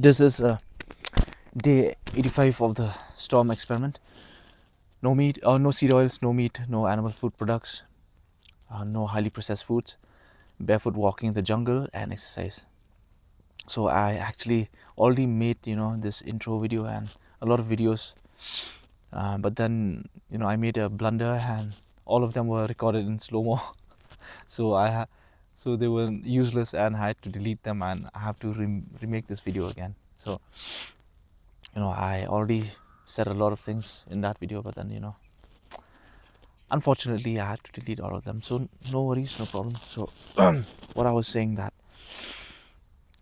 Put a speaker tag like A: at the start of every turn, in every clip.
A: This is day 85 of the storm experiment. No meat, no seed oils, no meat, no animal food products, no highly processed foods, barefoot walking in the jungle, and exercise. So I actually already made this intro video and a lot of videos, but then I made a blunder and all of them were recorded in slow mo. So they were useless and I had to delete them and I have to remake this video again. So I already said a lot of things in that video, but then unfortunately I had to delete all of them. So no worries, no problem. So what I was saying that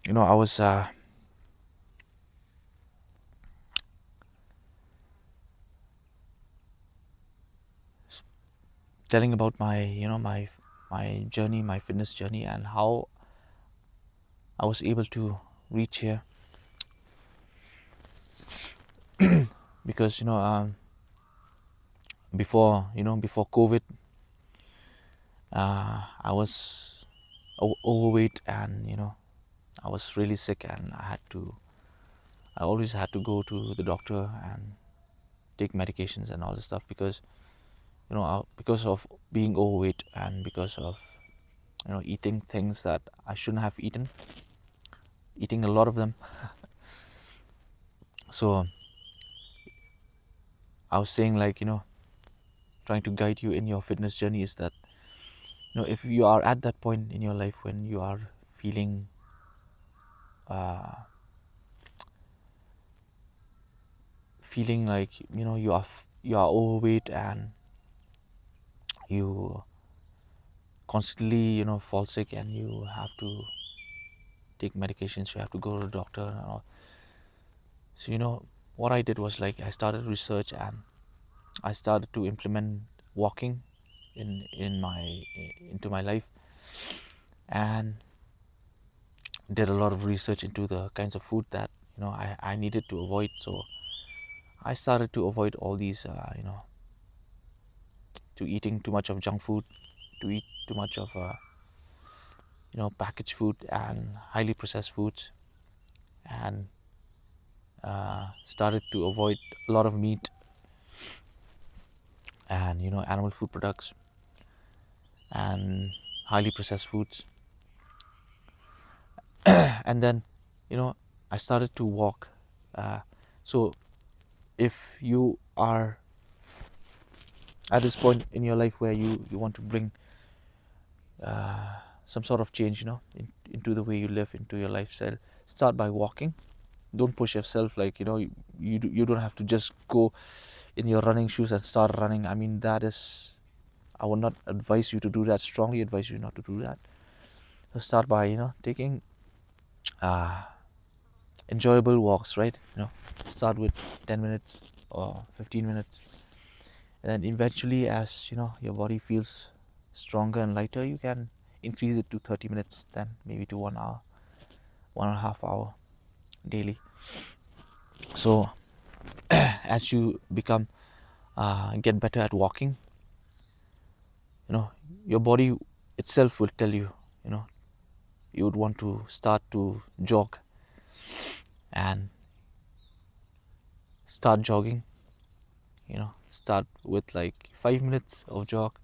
A: I was telling about my my journey, my fitness journey, and how I was able to reach here. Because before COVID, I was overweight, and I was really sick, and I always had to go to the doctor and take medications and all this stuff because because of being overweight and because of eating things that I shouldn't have eating a lot of them. So I was saying, like, trying to guide you in your fitness journey is that if you are at that point in your life when you are feeling uh, feeling like you are overweight and you constantly fall sick and you have to take medications, you have to go to the doctor and all. So what I did was, like, I started research and I started to implement walking into my life, and did a lot of research into the kinds of food that I needed to avoid. So I started to avoid all these to eating too much of junk food, to eat too much of packaged food and highly processed foods, and started to avoid a lot of meat and animal food products and highly processed foods. And then I started to walk. So if you are at this point in your life where you want to bring some sort of change into the way you live, into your lifestyle, start by walking. Don't push yourself, like you don't have to just go in your running shoes and start running. I mean, that is, I would not advise you to do that, strongly advise you not to do that. So start by taking uh, enjoyable walks, right? Start with 10 minutes or 15 minutes, and then eventually, as your body feels stronger and lighter, you can increase it to 30 minutes, then maybe to 1 hour, 1.5 hour daily. So as you become get better at walking, your body itself will tell you, you would want to start to jog, and start jogging. Start with like 5 minutes of jog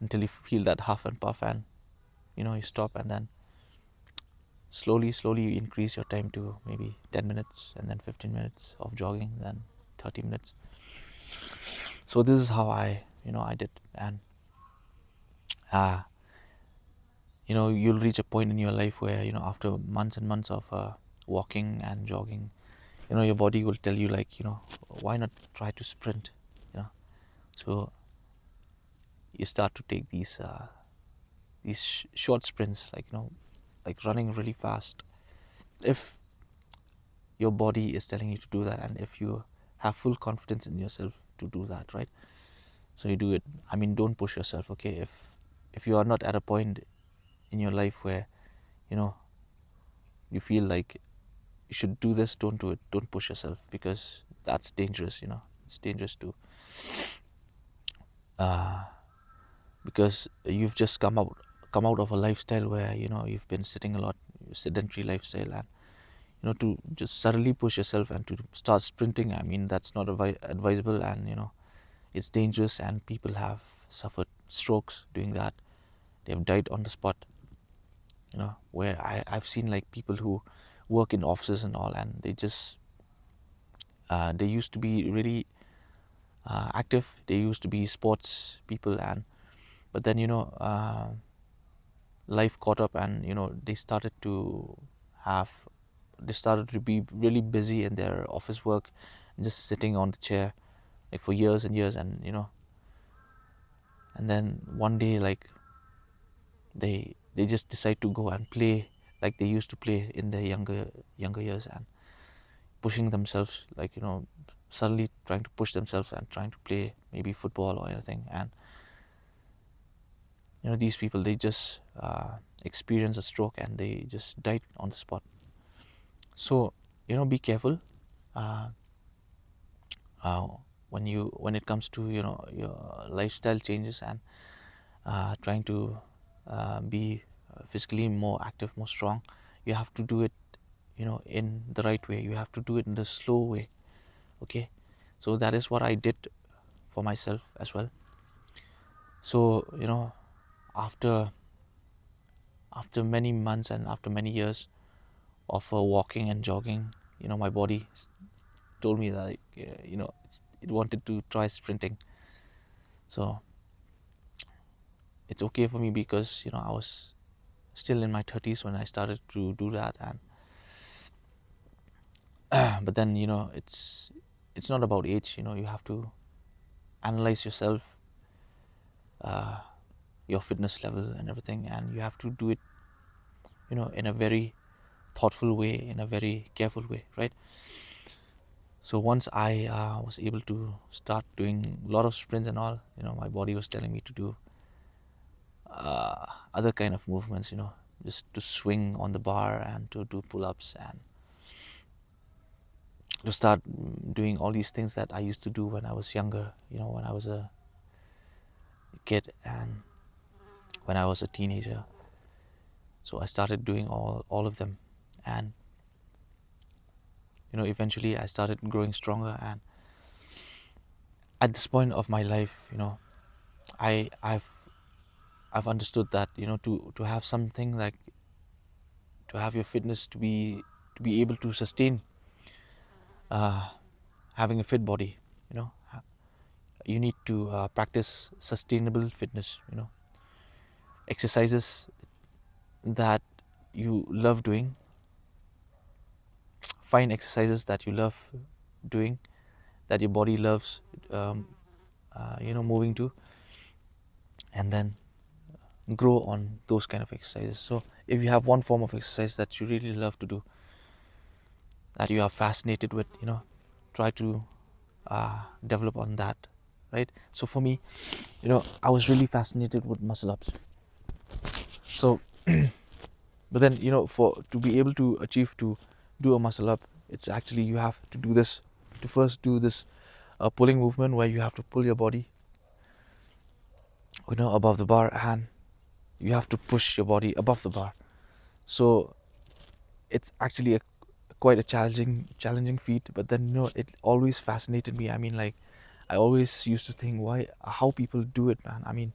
A: until you feel that huff and puff, and you stop, and then slowly you increase your time to maybe 10 minutes, and then 15 minutes of jogging, then 30 minutes. So this is how I did. And uh, you'll reach a point in your life where after months and months of walking and jogging, your body will tell you, like, why not try to sprint. So you start to take these short sprints, like like running really fast. If your body is telling you to do that, and if you have full confidence in yourself to do that, right? So you do it. I mean, don't push yourself, okay? If you are not at a point in your life where you know you feel like you should do this, don't do it. Don't push yourself, because that's dangerous. It's dangerous to uh, because you've just come out of a lifestyle where you've been sitting a lot, sedentary lifestyle, and to just suddenly push yourself and to start sprinting, I mean, that's not advisable, and it's dangerous, and people have suffered strokes doing that. They've died on the spot. Where I've seen like people who work in offices and all, and they used to be really active. They used to be sports people, and but then life caught up, and have they started to be really busy in their office work, just sitting on the chair like for years and years, and then one day, like, they just decide to go and play like they used to play in their younger years, and pushing themselves, like, suddenly trying to push themselves and trying to play maybe football or anything. And these people, they just experience a stroke and they just died on the spot. So be careful uh, uh, when it comes to your lifestyle changes, and trying to be physically more active, more strong. You have to do it in the right way. You have to do it in the slow way. Okay, so that is what I did for myself as well. So after many months and after many years of walking and jogging, my body told me that it wanted to try sprinting. So it's okay for me, because I was still in my 30s when I started to do that. And but then it's not about age. You have to analyze yourself, uh, your fitness level and everything, and you have to do it in a very thoughtful way, in a very careful way, right? So once I was able to start doing a lot of sprints and all, my body was telling me to do other kind of movements, just to swing on the bar and to do pull-ups, and to start doing all these things that I used to do when I was younger, when I was a kid and when I was a teenager. So I started doing all of them, and eventually I started growing stronger. And at this point of my life, I I've understood that to have something like, to have your fitness to be able to sustain uh, having a fit body, you need to practice sustainable fitness, exercises that you love doing. Find exercises that you love doing, that your body loves um, moving to, and then grow on those kind of exercises. So if you have one form of exercise that you really love to do, that you are fascinated with, try to develop on that, right? So for me, I was really fascinated with muscle ups. So but then for to be able to achieve to do a muscle up, it's actually, you have to do this, to first do this pulling movement, where you have to pull your body above the bar, and you have to push your body above the bar. So it's actually quite a challenging feat, but then it always fascinated me. I mean, like, I always used to think, why how people do it, man. I mean,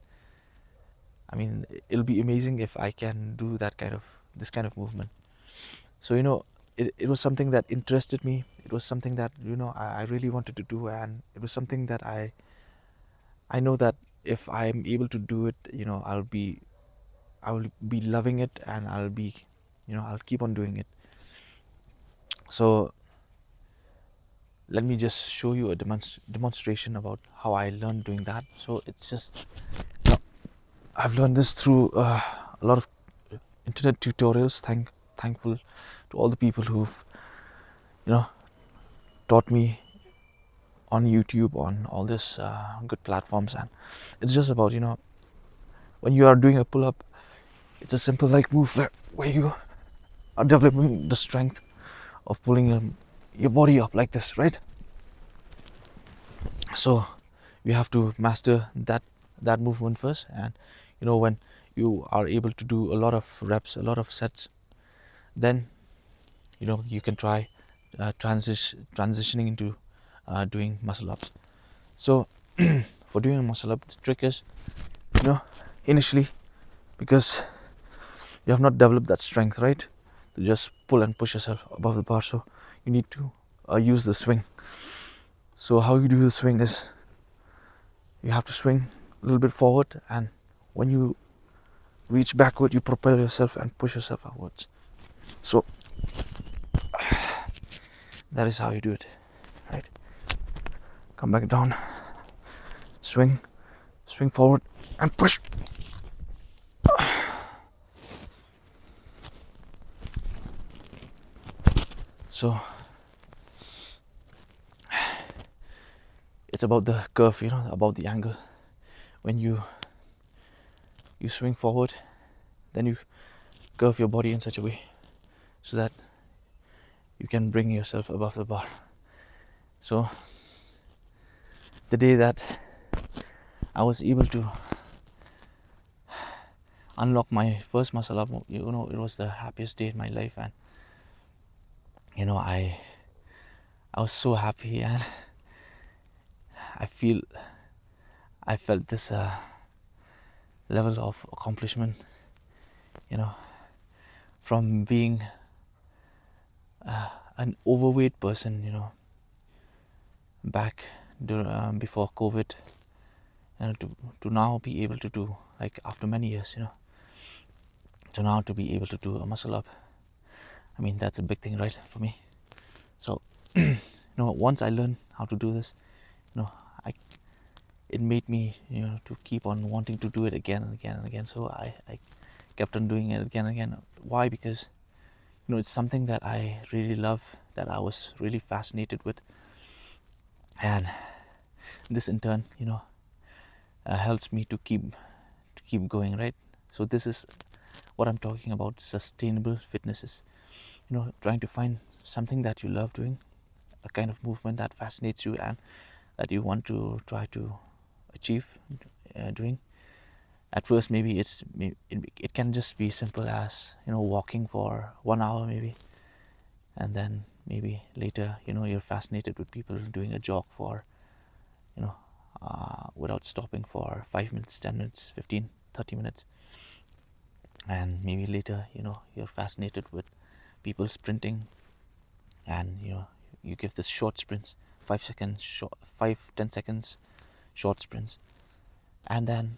A: it'll be amazing if I can do this kind of movement. So it was something that interested me. It was something that I really wanted to do, and it was something that I know that if I'm able to do it, I will be loving it, and I'll keep on doing it. So let me just show you a demonstration about how I learned doing that. So it's just, I've learned this through a lot of internet tutorials. Thankful to all the people who've taught me on YouTube, on all this good platforms. And it's just about when you are doing a pull-up, it's a simple like move where you are developing the strength of pulling your body up like this, right? So you have to master that movement first, and when you are able to do a lot of reps, a lot of sets, then you can try transitioning into doing muscle ups. So for doing a muscle up, the trick is, initially, because you have not developed that strength, right, to just pull and push yourself above the bar, so you need to use the swing. So how you do the swing is, you have to swing a little bit forward, and when you reach backward, you propel yourself and push yourself upwards. So that is how you do it, right? Come back down, swing forward, and push. So it's about the curve, about the angle. When you swing forward, then you curve your body in such a way so that you can bring yourself above the bar. So the day that I was able to unlock my first muscle up, it was the happiest day in my life. And I was so happy, and I felt this level of accomplishment, from being an overweight person, back before COVID, and to now be able to do, like, after many years, to now to be able to do a muscle up. I mean, that's a big thing, right, for me. So once I learned how to do this, it made me, to keep on wanting to do it again and again and again. So I kept on doing it again and again. Why? Because it's something that I really love, that I was really fascinated with, and this in turn, helps me to keep going, right? So this is what I'm talking about. Sustainable fitness is, trying to find something that you love doing, a kind of movement that fascinates you and that you want to try to achieve doing. At first, maybe it can just be simple as, walking for 1 hour maybe, and then maybe later, you're fascinated with people doing a jog for, without stopping, for 5 minutes, 10 minutes, 15, 30 minutes. And maybe later, you're fascinated with people sprinting, and you give this short sprints, 5 seconds short, 5-10 seconds short sprints. And then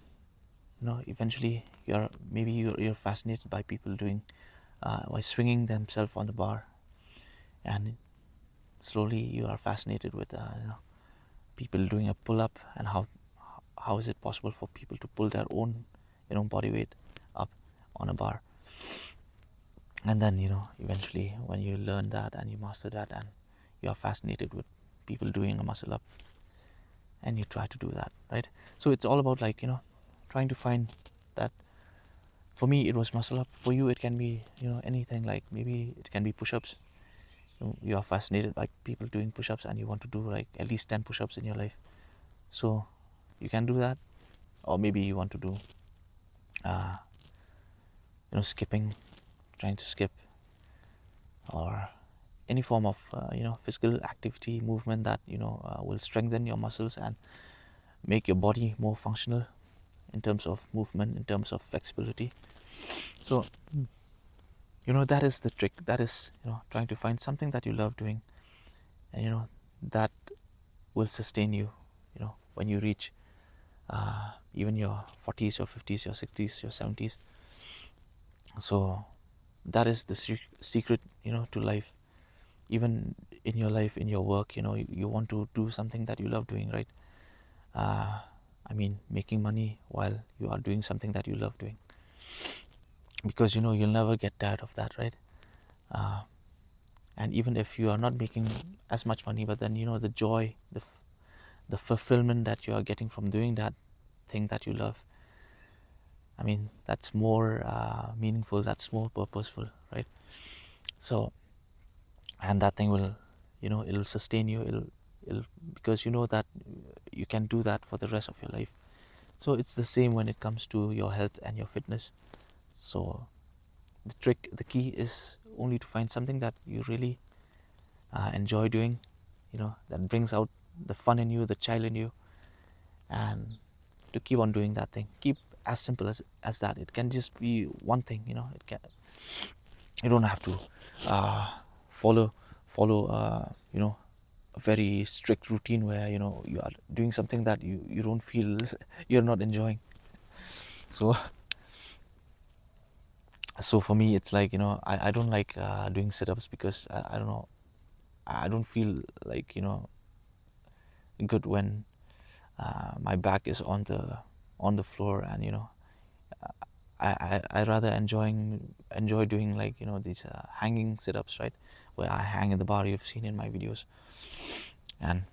A: eventually you're fascinated by people doing by swinging themselves on the bar, and slowly you are fascinated with people doing a pull-up, and how is it possible for people to pull their own body weight up on a bar. And then eventually, when you learn that and you master that, and you are fascinated with people doing a muscle up, and you try to do that, right? So it's all about, like, trying to find that. For me, it was muscle up. For you, it can be anything. Like, maybe it can be push-ups. You are fascinated by people doing push-ups, and you want to do, like, at least 10 push-ups in your life. So you can do that. Or maybe you want to do skipping, trying to skip, or any form of physical activity, movement that will strengthen your muscles and make your body more functional in terms of movement, in terms of flexibility. So that is the trick. That is, trying to find something that you love doing, and that will sustain you, when you reach even your 40s, your 50s, your 60s, your 70s. So that is the secret, to life. Even in your life, in your work, you want to do something that you love doing, right? I mean, making money while you are doing something that you love doing, because you'll never get tired of that, right? And even if you are not making as much money, but then the joy, the fulfillment that you are getting from doing that thing that you love, I mean, that's more meaningful, that's more purposeful, right? So, and that thing will, it'll sustain you, it'll because that you can do that for the rest of your life. So it's the same when it comes to your health and your fitness. So the key is only to find something that you really enjoy doing, that brings out the fun in you, the child in you, and to keep on doing that thing. Keep as simple as that. It can just be one thing, you don't have to follow a very strict routine where you are doing something that you don't feel you're not enjoying. So for me, it's like, I don't like doing sit-ups because I don't know, I don't feel like good when my back is on the floor, and I rather enjoy doing, like, these hanging sit-ups, right, where I hang in the bar you've seen in my videos, and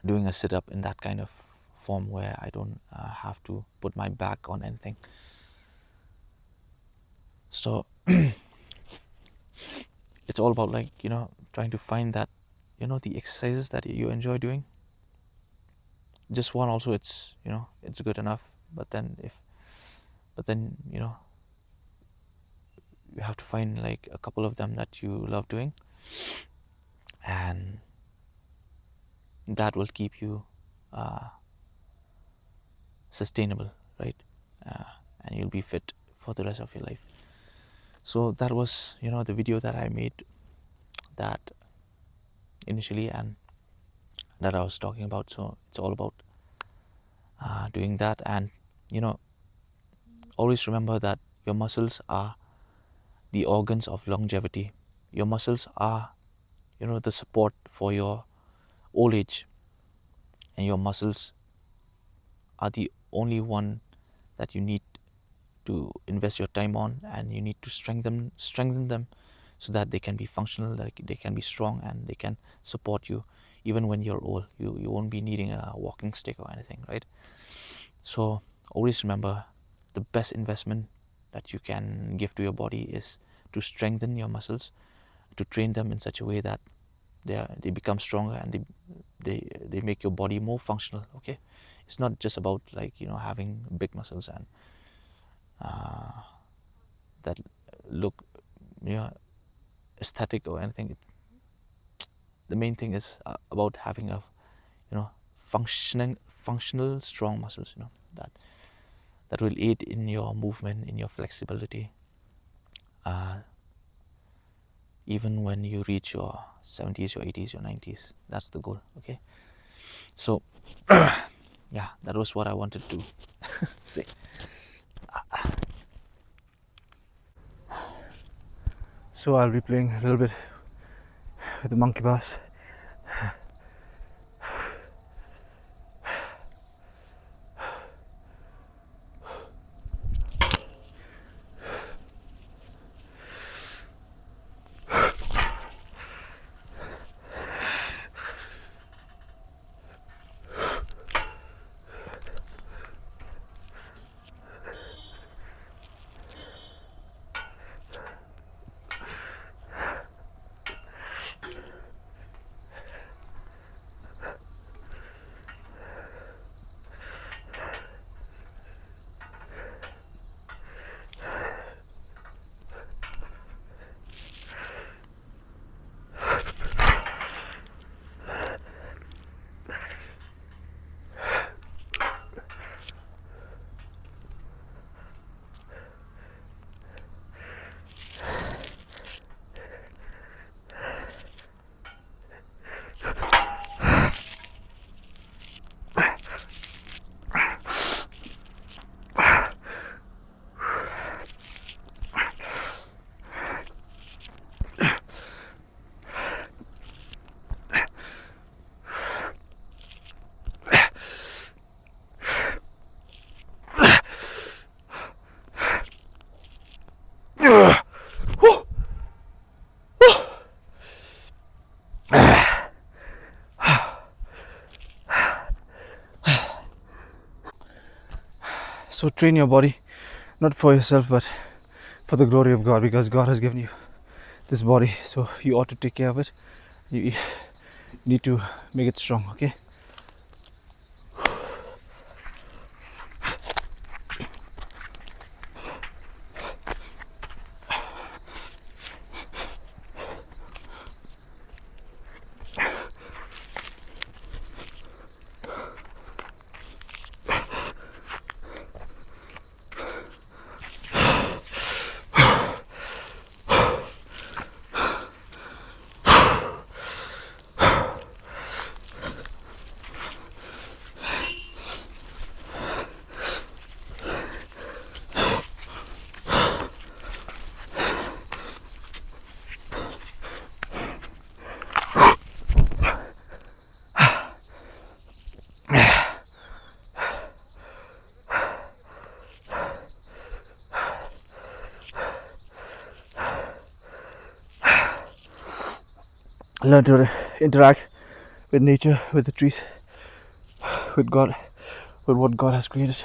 A: doing a sit-up in that kind of form where I don't have to put my back on anything. So it's all about, like, trying to find that, the exercises that you enjoy doing. Just one also, it's it's good enough, but then you have to find like a couple of them that you love doing, and that will keep you sustainable, right? And you'll be fit for the rest of your life. So that was the video that I made that initially, and that I was talking about. So it's all about doing that, and always remember that your muscles are the organs of longevity. Your muscles are the support for your old age, and your muscles are the only one that you need to invest your time on, and you need to strengthen them so that they can be functional, like they can be strong, and they can support you even when you're old. You won't be needing a walking stick or anything, right? So always remember, the best investment that you can give to your body is to strengthen your muscles, to train them in such a way that they become stronger, and they make your body more functional. Okay, it's not just about, like, having big muscles and that look aesthetic or anything. The main thing is about having a functional strong muscles, that will aid in your movement, in your flexibility, even when you reach your 70s, your 80s, your 90s. That's the goal. Okay, so yeah, that was what I wanted to say.
B: So I'll be playing a little bit with the monkey bars. So train your body, not for yourself, but for the glory of God, because God has given you this body, so you ought to take care of it. You need to make it strong. Okay. learn to interact with nature, with the trees, with God, with what God has created.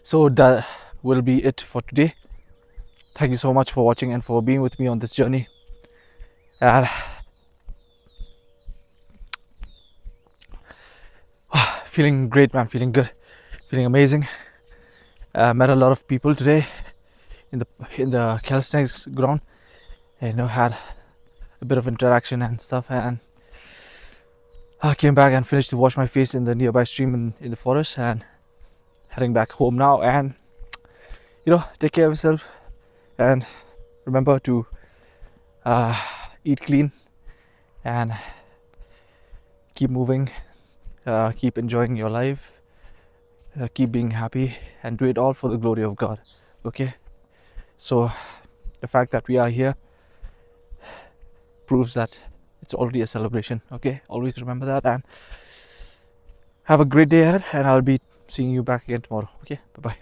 B: So that will be it for today. Thank you so much for watching and for being with me on this journey. And feeling great, man. Feeling good. Feeling amazing. Met a lot of people today in the calisthenics ground. And had a bit of interaction and stuff. And I came back and finished to wash my face in the nearby stream in the forest, and heading back home now. And take care of yourself, and remember to eat clean and keep moving, keep enjoying your life, keep being happy, and do it all for the glory of God. Okay, so the fact that we are here proves that it's already a celebration. Okay, always remember that, and have a great day ahead, and I'll be seeing you back again tomorrow. Okay, bye bye.